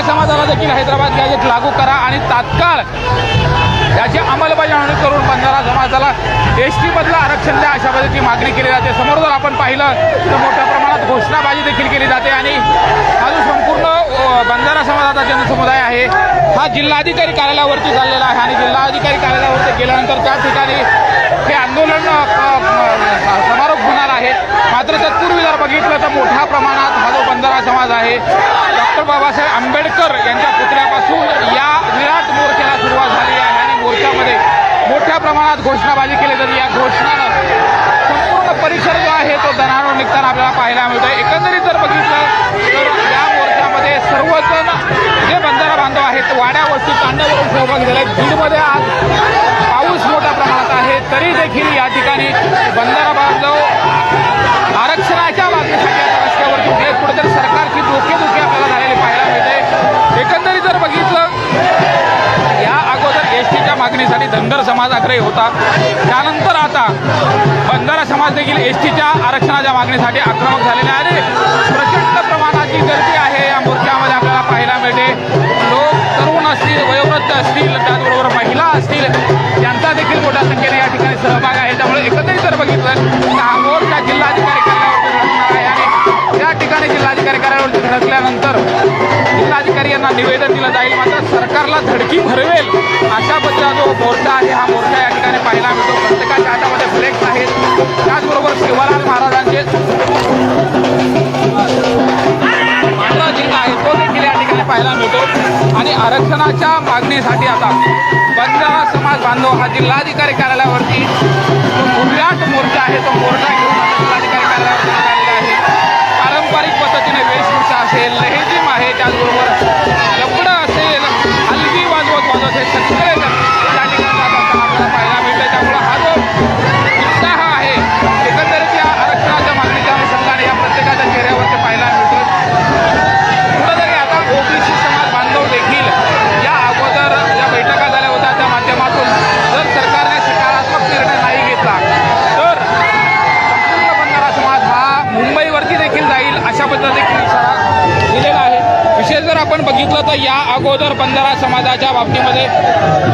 समाजाला देखील हैदराबाद गॅजेट लागू करा आणि तात्काळ याची अंमलबजावणी करून बंजारा समाजाला एसटी मधलं आरक्षण द्या अशा पद्धतीची मागणी केली जाते। समोर जर आपण पाहिलं तर मोठ्या प्रमाणात घोषणाबाजी देखील केली जाते आणि हा जो संपूर्ण बंजारा समाजाचा जनसमुदाय आहे हा जिल्हाधिकारी कार्यालयावरती चाललेला आहे आणि जिल्हाधिकारी कार्यालयावरती गेल्यानंतर त्या ठिकाणी हे आंदोलन समारोप होणार आहे। मात्र तत्पूर्वी जर बघितलं तर मोठ्या प्रमाणात हा जो बंजारा समाज आहे डॉक्टर बाबासाहेब आंबेडकर यांच्या पुतळ्यापासून या विराट मोर्चाला सुरुवात झाली आहे आणि मोर्चामध्ये मोठ्या प्रमाणात घोषणाबाजी केली जाते। या घोषणानं संपूर्ण परिसर जो आहे तो दणाणून निघताना आपल्याला पाहायला मिळतोय। एकंदरीत जर बघितलं तर या मोर्चामध्ये सर्वजण जे बंजारा बांधव आहेत वाड्या वस्ती तांड्यावरून सहभागी झाले। बीडमध्ये आज पाऊस मोठ्या प्रमाणात आहे तरी देखील या ठिकाणी बंजारा बांधव आरक्षणाच्या मागणीसाठी आता रस्त्यावरती उठले। कुठेतरी सरकारची डोकेदुखी आपल्याला झालेली पाहायला मिळते। एकंदरीत जर बघितलं या अगोदर एसटीच्या मागणीसाठी धनगर समाज आग्रही होता, त्यानंतर आता बंजारा समाज देखील एसटीच्या आरक्षणाच्या मागणीसाठी आक्रमक झालेले आहे आणि प्रचंड प्रमाणाची गर्दी आहे या मोर्चामध्ये आपल्याला पाहायला मिळते। लोक तरुण असतील, वयोवृद्ध असतील, त्याचबरोबर महिला असतील यांचा देखील मोठ्या संख्येने या ठिकाणी सहभाग आहे। त्यामुळे एकंदरीत जर बघितलं तर हा मोर्चा जिल्हाधिकारी कार्यालयावरती धडकणार आहे आणि त्या ठिकाणी जिल्हाधिकारी कार्यालयावरती धडकल्यानंतर जिल्हाधिकारी यांना निवेदन दिलं जाईल। मात्र सरकारला धडकी भरवेल अशा पद्धतीचा जो मोर्चा आहे हा मोर्चा या ठिकाणी पाहायला मिळतो। प्रत्येकाच्या हातामध्ये फ्लेक्स आहेत, त्याचबरोबर शिवलाल महाराजांचे मांडा चिन्ह आहे तो देखील या ठिकाणी पाहायला मिळतो आणि आरक्षणाच्या मागणीसाठी आता बंजारा समाज बांधव हा जिल्हाधिकारी कार्यालयावरती जो विराट मोर्चा आहे तो मोर्चा घेऊन आता जिल्हाधिकारी कार्यालयावरती निघालेला आहे। पारंपरिक पद्धतीने वेशभूषा असेल, लेझीम आहे, त्याचबरोबर लपडं असेल, हलगी वाजवत हे सगळे त्या ठिकाणी आपल्याला पाहायला मिळतं। त्यामुळे हा जो उत्साह आहे एकंदरीत या आरक्षणाच्या मागणीच्या अनुषंगाने या प्रत्येकाच्या चेहऱ्यावरती पाहायला मिळतो। कुठेतरी आता ओबीसी समाज बांधव देखील या अगोदर ज्या बैठका झाल्या होत्या त्या माध्यमातून जर सरकारने सकारात्मक निर्णय नाही घेतला तर संपूर्ण बंजारा समाज हा मुंबईवरती देखील जाईल अशा पद्धतीने इशारा दिलेला आहे। विशेष जर आपण बघितलं तर या अगोदर बंजारा समाजाच्या बाबतीमध्ये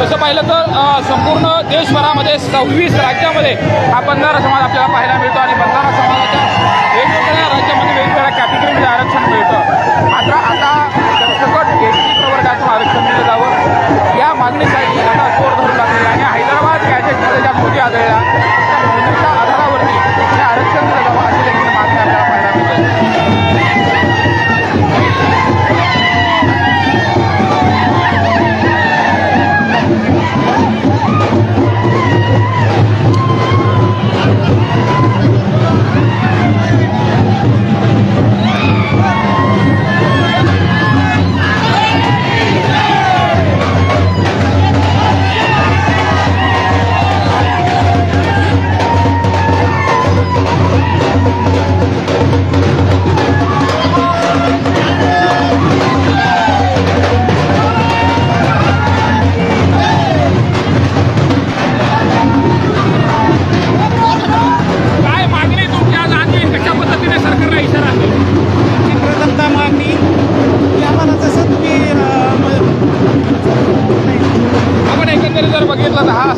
तसं पाहिलं तर संपूर्ण देशभरामध्ये 26 राज्यामध्ये हा बंजारा समाज आपल्याला पाहायला मिळतो आणि बंजारा समाजाच्या वेगवेगळ्या राज्यामध्ये वेगवेगळ्या कॅटेगरीमध्ये आरक्षण मिळतं। मात्र आता सकट एसटी प्रवर्गातून आरक्षण दिलं जावं या मागणीसाठी आता जोर धरू लागले आणि हैदराबाद गॅजेटमध्ये ज्या नोंदी आढळल्या त्या नोंदीच्या आधारावरती हे आरक्षण दिलं जावं अशी देखील मागणी आपल्याला पाहायला मिळते।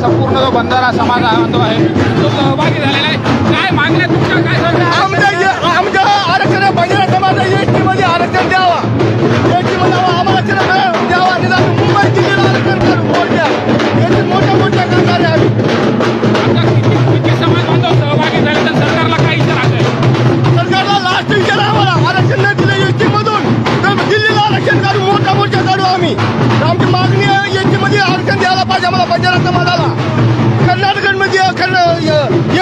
संपूर्ण जो बंजारा समाज बांधव आहे तो सहभागी झालेला आहे। काय मागण्या तुमच्या काय आमच्या आरक्षण बंजारा समाज एसटीमध्ये आरक्षण द्यावा, एसटीमध्ये आम्हाला द्यावा, निदान मुंबई दिल्लीला आरक्षण करू मोठ्या मोठ्या करणारे आम्ही। किती समाज बांधव सहभागी झाले तर सरकारला काय इशारा आहे? सरकारला लास्ट विचार आम्हाला आरक्षण नाही दिलं एसटीमधून तर दिल्लीला आरक्षण काढू, मोठा काढू आम्ही। आमची मागणी आहे एसटीमध्ये आरक्षण द्यायला पाहिजे आम्हाला बंजारा समाजाला। कर्नाटकमध्ये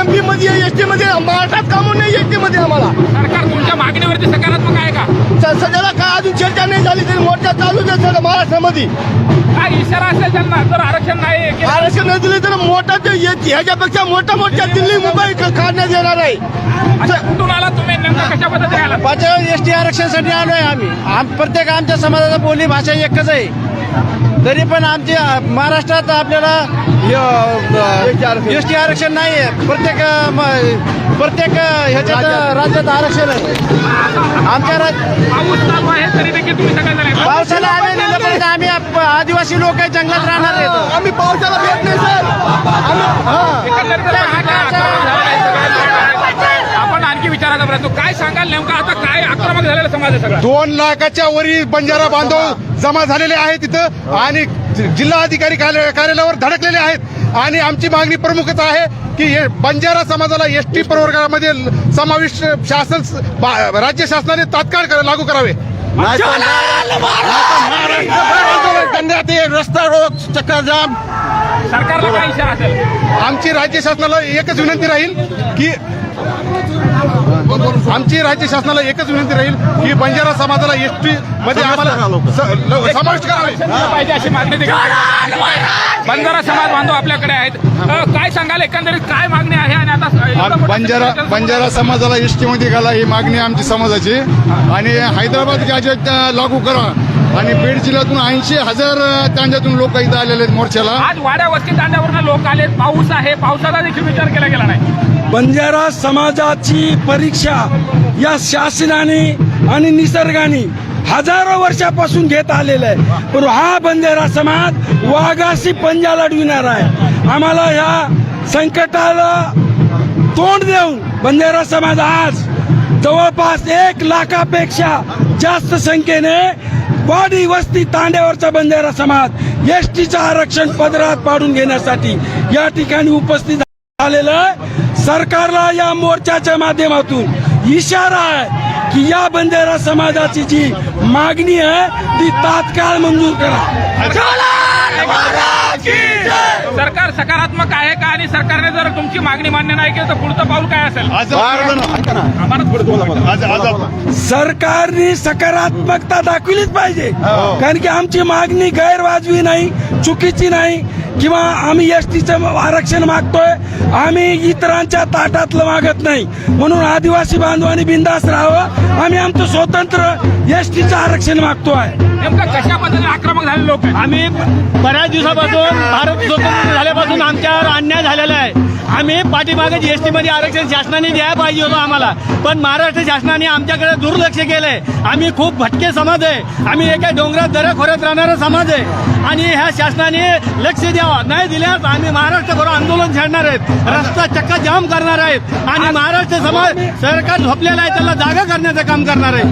MP मध्ये एसटी मध्ये महाराष्ट्रात कामून नाही एसटी मध्ये आम्हाला। सरकार तुमच्या मागणीवरती सकारात्मक आहे का? सध्याला काय अजून चर्चा नाही झाली तरी मोर्चा चालूच आहे सगळं महाराष्ट्रामध्ये। काय इशारा असेल त्यांना जर आरक्षण नाही आरक्षण नाही दिले तर मोठा ह्याच्यापेक्षा मोठा दिल्ली मुंबई काढण्यात येणार आहे। कुठून आला तुम्ही, नेमका कशा पद्धतीने आला? एसटी आरक्षणासाठी आलोय आम्ही। प्रत्येक आमच्या समाजाचा बोली भाषा एकच आहे। तरी पण आमचे महाराष्ट्रात आपल्याला एसटी आरक्षण नाही आहे. प्रत्येक ह्याच्यात राज्यात आरक्षण आहे. आमच्या पाऊस चालू आहे तरी देखील तुम्ही सगळ्या जण आहे. पावसाला आम्ही निघलं पण आम्ही आदिवासी लोक आहे, जंगलात राहणार आहेत. आम्ही पावसाला भेट नाही सर. एकंदरीत जर बघितलं, आक्रमक झालेलं आहे सगळ्या. आपण आणखी विचारायचा प्रयत्न, काय सांगाल नेमकं आता काय आक्रमक झालेला समाज आहे सगळा? 2 लाखाच्या वरील बंजारा बांधव जमा झालेले आहेत तिथं आणि जिल्हाधिकारी कार्यालयावर धडकलेले आहेत. आणि आमची मागणी प्रमुखच आहे की हे बंजारा समाजाला एसटी प्रवर्गामध्ये समाविष्ट राज्य शासनाने तात्काळ लागू करावे. रस्ता रोक, चक्काजाम. सरकारला काय इशारा असेल? आमची राज्य शासनाला एकच विनंती राहील की बंजारा समाजाला एसटी मध्ये आम्हाला समाविष्ट करावे पाहिजे अशी मागणी देखील बंजारा समाज बांधव आपल्याकडे आहेत. काय सांगाल एकंदरीत काय मागणी आहे? आणि आता बंजारा समाजाला एसटी मध्ये घाला ही मागणी आमची समाजाची. आणि हैदराबाद गॅजेट लागू करा. आणि बीड जिल्ह्यातून 80,000 तांड्यातून लोक इथं आलेले आहेत मोर्चाला. आज वाड्या वस्ती तांड्यावरून लोक आले, पाऊस आहे, पावसाचा देखील विचार केला गेला नाही. बंजारा समाजाची परीक्षा या शासनाने आणि निसर्गाने हजारो वर्षापासून घेत आलेला आहे. पण हा बंजारा समाज वाघाशी पंजा लढविणार आहे. आम्हाला या संकटाला तोंड देऊन बंजारा समाज आज जवळपास 1 लाखापेक्षा जास्त संख्येने वाडी वस्ती तांड्यावरचा बंजारा समाज एसटीचं आरक्षण पदरात पाडून घेण्यासाठी या ठिकाणी उपस्थित झालेलं आहे. सरकारला या मोर्चाच्या माध्यमातून इशारा आहे की या बंजारा समाजाची जी मागणी आहे ती तात्काळ मंजूर करा. सरकार सकारात्मक आहे का? आणि सरकारने जर तुमची मागणी मान्य नाही केली तर पुढचं पाऊल काय असेल? सरकारने सकारात्मकता दाखवलीच पाहिजे. कारण की आमची मागणी गैरवाजवी नाही, चुकीची नाही किंवा आम्ही एसटीचं आरक्षण मागतोय, आम्ही इतरांच्या ताटातलं मागत नाही. म्हणून आदिवासी बांधवांनी बिंदास राहावं. आम्ही आमचं स्वतंत्र एसटीचं आरक्षण मागतोय. नेमकं कशा पद्धतीने आक्रमक झाले लोक? आम्ही बऱ्याच दिवसापासून भारत स्वतंत्र झाल्यापासून आमच्यावर अन्याय झालेला आहे. आम्ही पाठीमागे जीएसटी मध्ये आरक्षण शासनाने द्यायला पाहिजे होतं आम्हाला, पण महाराष्ट्र शासनाने आमच्याकडे दुर्लक्ष केलंय. आम्ही खूप भटके समाज आहे. आम्ही एका डोंगरात दऱ्याखोऱ्यात राहणारा समाज आहे. आणि ह्या शासनाने लक्ष द्यावा, नाही दिल्यास आम्ही महाराष्ट्रभर आंदोलन छेडणार आहेत, रस्ता चक्का जाम करणार आहेत. आणि महाराष्ट्र समाज सरकार झोपलेला आहे त्याला जागा करण्याचं काम करणार आहे.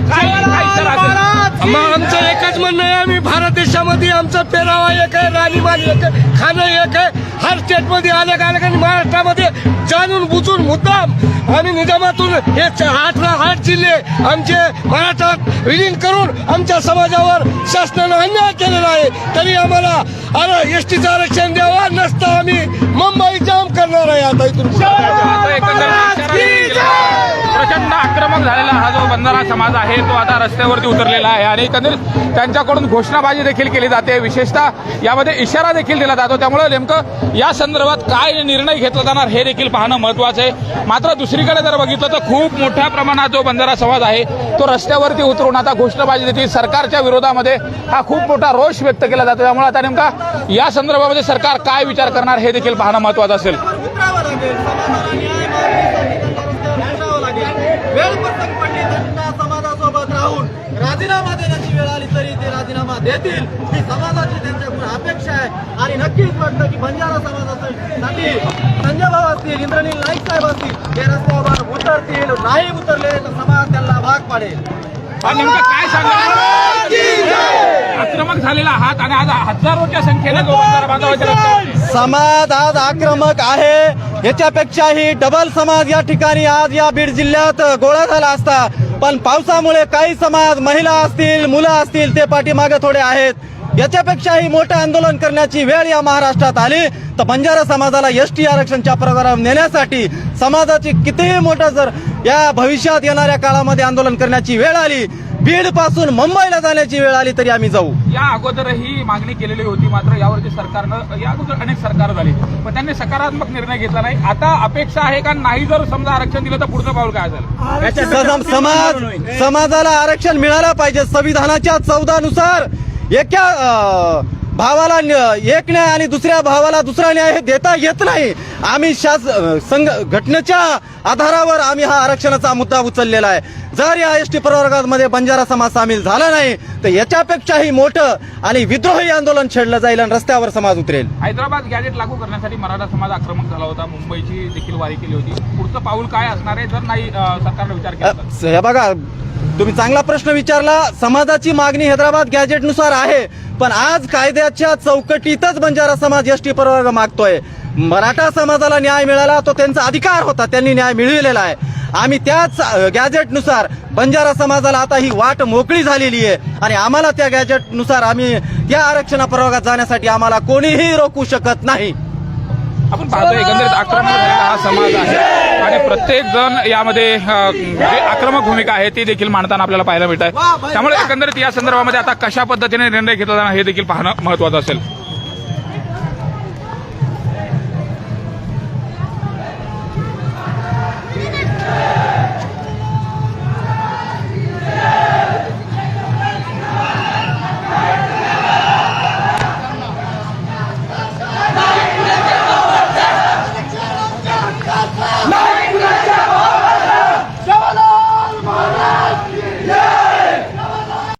आमचं एकच म्हणणं आहे, आम्ही भारत देशामध्ये आमचा पेरावा एक आहे, राहणीमान एक आहे, खाणं एक आहे. हर स्टेटमध्ये आलं का महाराष्ट्रामध्ये जाणून बुजून मुद्दाम आणि निजामातून हे 8 जिल्हे आमचे महाराष्ट्रात विलीन करून आमच्या समाजावर शासनानं अन्याय केलेला आहे. तरी आम्हाला एसटीचं आरक्षण द्यावं, नसतं आम्ही मुंबई जाम करणार आहे. आता इथून प्रचंड आक्रमक झालेला हा जो बंजारा समाज आहे तो आता रस्त्यावरती उतरलेला आहे. आणि एकंदरीत त्यांच्याकडून घोषणाबाजी देखील केली जाते, विशेषतः यामध्ये इशारा देखील दिला जातो. त्यामुळे नेमकं या संदर्भात काय निर्णय घेतला जाणार हे देखील पाहणं महत्वाचं आहे. मात्र दुसरीकडे जर बघितलं तर खूप मोठ्या प्रमाणात जो बंजारा समाज आहे तो रस्त्यावरती उतरून आता घोषणाबाजी देते. सरकारच्या विरोधामध्ये हा खूप मोठा रोष व्यक्त केला जातो. त्यामुळे आता नेमका या संदर्भामध्ये सरकार काय विचार करणार हे देखील पाहणं महत्वाचं असेल. वेळ पसंत पडली त्यांना समाजासोबत राहून राजीनामा देण्याची वेळ आली तरी ते राजीनामा देतील ही समाजाची त्यांच्याकडून अपेक्षा आहे. आणि नक्कीच वाटतं की बंजारा समाजासाठी संजय भाऊ असतील, इंद्रनील नाईक साहेब असतील, ते रस्त्यावर उतरतील. नाही उतरले तर समाज त्यांना भाग पाडेल. नेमकं काय सांगा? आक्रमक झालेला आहात आणि आज हजारोच्या संख्येने जो बंजारा बांधव आहे ते रस्त्यावरती. समाज आज आक्रमक आहे. याच्यापेक्षाही डबल समाज या ठिकाणी आज या बीड जिल्ह्यात गोळा झाला असता, पण पावसामुळे काही समाज, महिला असतील, मुलं असतील, ते पाठीमागे थोडे आहेत. याच्यापेक्षाही मोठं आंदोलन करण्याची वेळ या महाराष्ट्रात आली तर बंजारा समाजाला एसटी आरक्षणच्या प्रकारावर नेण्यासाठी समाजाची कितीही मोठं जर या भविष्यात येणाऱ्या काळामध्ये आंदोलन करण्याची वेळ आली, बीड पासून मुंबईला जाण्याची वेळ आली तरी आम्ही जाऊ. या अगोदरही मागणी केलेली होती, मात्र यावरती सरकारनं या अगोदर अनेक सरकार झाली पण त्यांनी सकारात्मक निर्णय घेतला नाही. आता अपेक्षा आहे का नाही जर समजा आरक्षण दिलं तर पुढचं पाऊल काय असेल? समाजाला आरक्षण मिळालं पाहिजे. संविधानाच्या 14 नुसार एका भावाला एक न्याय आणि दुसऱ्या भावाला दुसरा न्याय हे देता येत नाही. आम्ही घटनेच्या आधारावर आम्ही हा आरक्षणाचा मुद्दा उचललेला आहे. जर या एसटी प्रवर्गामध्ये बंजारा समाज सामील झाला नाही तर याच्यापेक्षाही मोठं आणि विद्रोही आंदोलन छेडलं जाईल आणि रस्त्यावर समाज उतरेल. हैदराबाद गॅजेट लागू करण्यासाठी मराठा समाज आक्रमक झाला होता. मुंबईची देखील वारी केली होती. पुढचं पाऊल काय असणार आहे जर नाही सरकारने विचार केला तर? हे बघा, तुम्ही चांगला प्रश्न विचारला. समाजाची मागणी हैदराबाद गॅजेटनुसार आहे, पण आज कायद्याच्या चौकटीतच बंजारा समाज एसटी प्रवर्ग मागतोय. मराठा समाजाला न्याय मिळाला तो त्यांचा अधिकार होता, त्यांनी न्याय मिळविलेला आहे. आम्ही त्याच गॅजेटनुसार बंजारा समाजाला आता ही वाट मोकळी झालेली आहे आणि आम्हाला त्या गॅजेटनुसार आम्ही त्या आरक्षण प्रवर्गात जाण्यासाठी आम्हाला कोणीही रोखू शकत नाही. आपण पाहतो एकंदरीत आक्रमक झालेला हा समाज आहे आणि प्रत्येक जण यामध्ये जी आक्रमक भूमिका आहे ती देखील मांडताना आपल्याला पाहायला मिळत आहे. त्यामुळे एकंदरीत या संदर्भामध्ये आता कशा पद्धतीने निर्णय घेतला जाणार हे देखील पाहणं महत्वाचं असेल. नाही